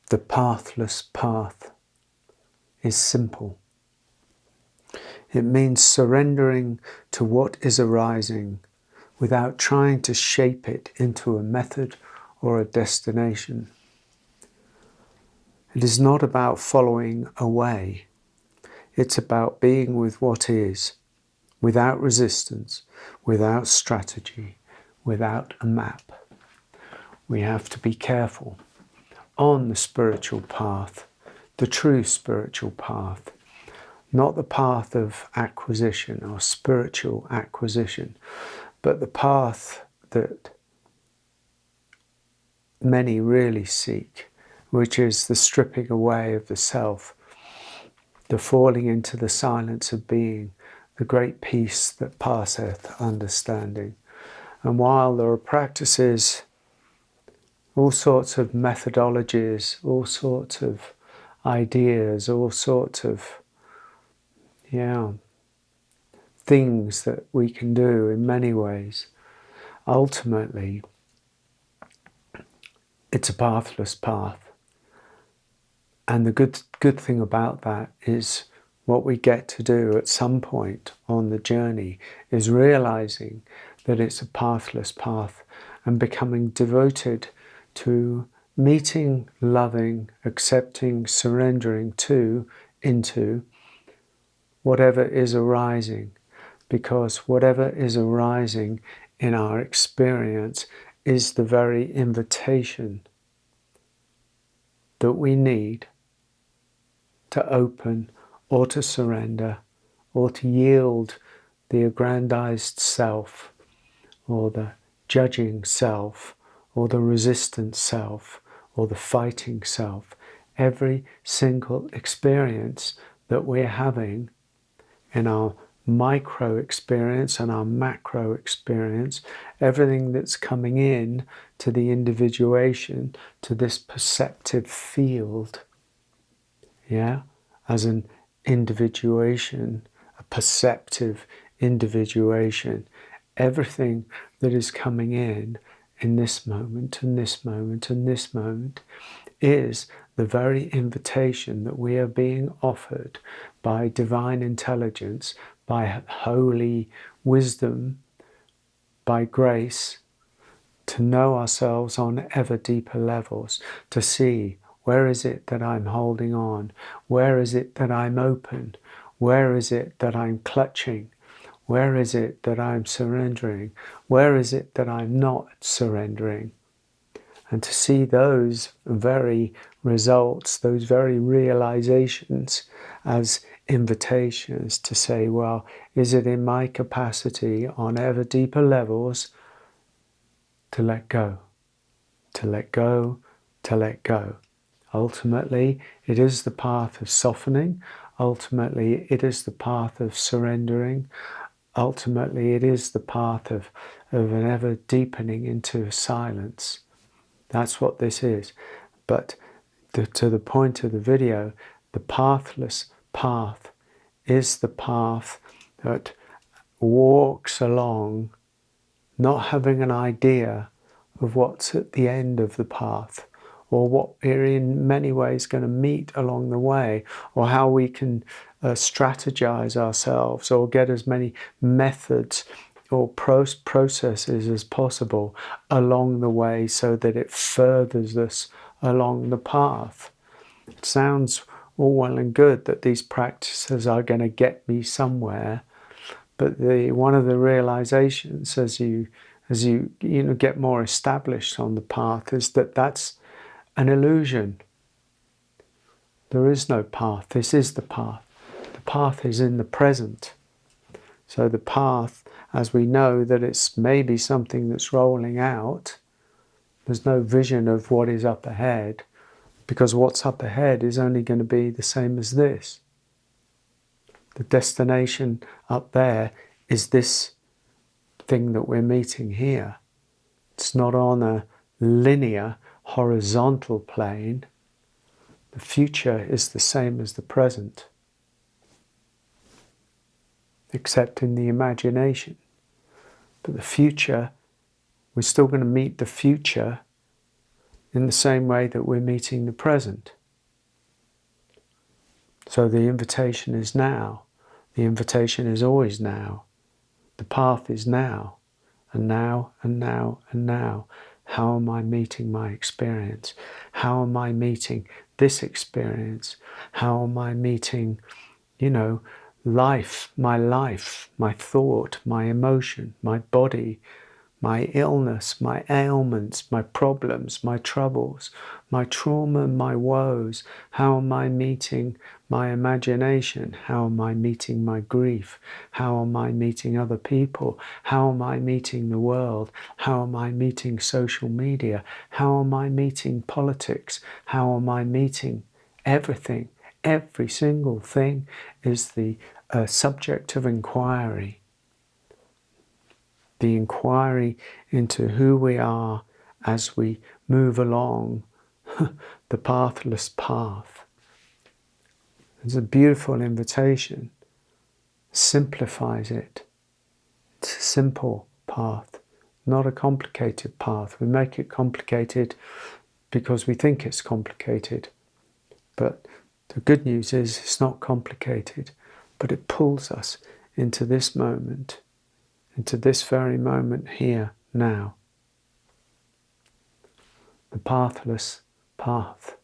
The pathless path is simple. It means surrendering to what is arising without trying to shape it into a method or a destination. It is not about following a way. It's about being with what is, without resistance, without strategy, without a map. We have to be careful. On the spiritual path, the true spiritual path, not the path of acquisition or spiritual acquisition, but the path that many really seek, which is the stripping away of the self, the falling into the silence of being, the great peace that passeth understanding. And while there are practices, all sorts of methodologies, all sorts of ideas, all sorts of things that we can do in many ways, ultimately it's a pathless path. And the good thing about that is what we get to do at some point on the journey is realizing that it's a pathless path and becoming devoted to meeting, loving, accepting, surrendering to, into whatever is arising. Because whatever is arising in our experience is the very invitation that we need to open or to surrender or to yield the aggrandized self or the judging self or the resistant self or the fighting self. Every single experience that we're having in our micro experience and our macro experience, everything that's coming in to the individuation, to this perceptive field, as an individuation, a perceptive individuation, everything that is coming in this moment and this moment and this moment is the very invitation that we are being offered by divine intelligence, by holy wisdom, by grace, to know ourselves on ever deeper levels, to see where is it that I'm holding on, where is it that I'm open, where is it that I'm clutching, where is it that I'm surrendering, where is it that I'm not surrendering. And to see those very results, those very realizations as invitations to say, well, is it in my capacity on ever deeper levels to let go, to let go, to let go. Ultimately, it is the path of softening. Ultimately, it is the path of surrendering. Ultimately, it is the path of an ever deepening into silence. That's what this is. But to the point of the video, the pathless path is the path that walks along, not having an idea of what's at the end of the path, or what we're in many ways going to meet along the way, or how we can strategize ourselves, or get as many methods or processes as possible along the way so that it furthers us along the path. It sounds all well and good that these practices are going to get me somewhere, but one of the realizations as you get more established on the path is that that's an illusion. There is no path. This is the path. The path is in the present. So the path, as we know that it's maybe something that's rolling out, there's no vision of what is up ahead, because what's up ahead is only going to be the same as this. The destination up there is this thing that we're meeting here. It's not on a linear, horizontal plane. The future is the same as the present, except in the imagination. But the future, we're still going to meet the future, in the same way that we're meeting the present. So the invitation is now. The invitation is always now. The path is now. And now, and now, and now. How am I meeting my experience? How am I meeting this experience? How am I meeting, life, my thought, my emotion, my body, my illness, my ailments, my problems, my troubles, my trauma, my woes? How am I meeting my imagination? How am I meeting my grief? How am I meeting other people? How am I meeting the world? How am I meeting social media? How am I meeting politics? How am I meeting everything? Every single thing is the subject of inquiry. The inquiry into who we are as we move along the pathless path. It's a beautiful invitation. Simplifies it. It's a simple path, not a complicated path. We make it complicated because we think it's complicated. But the good news is it's not complicated, but it pulls us into this moment, into this very moment here, now. The pathless path.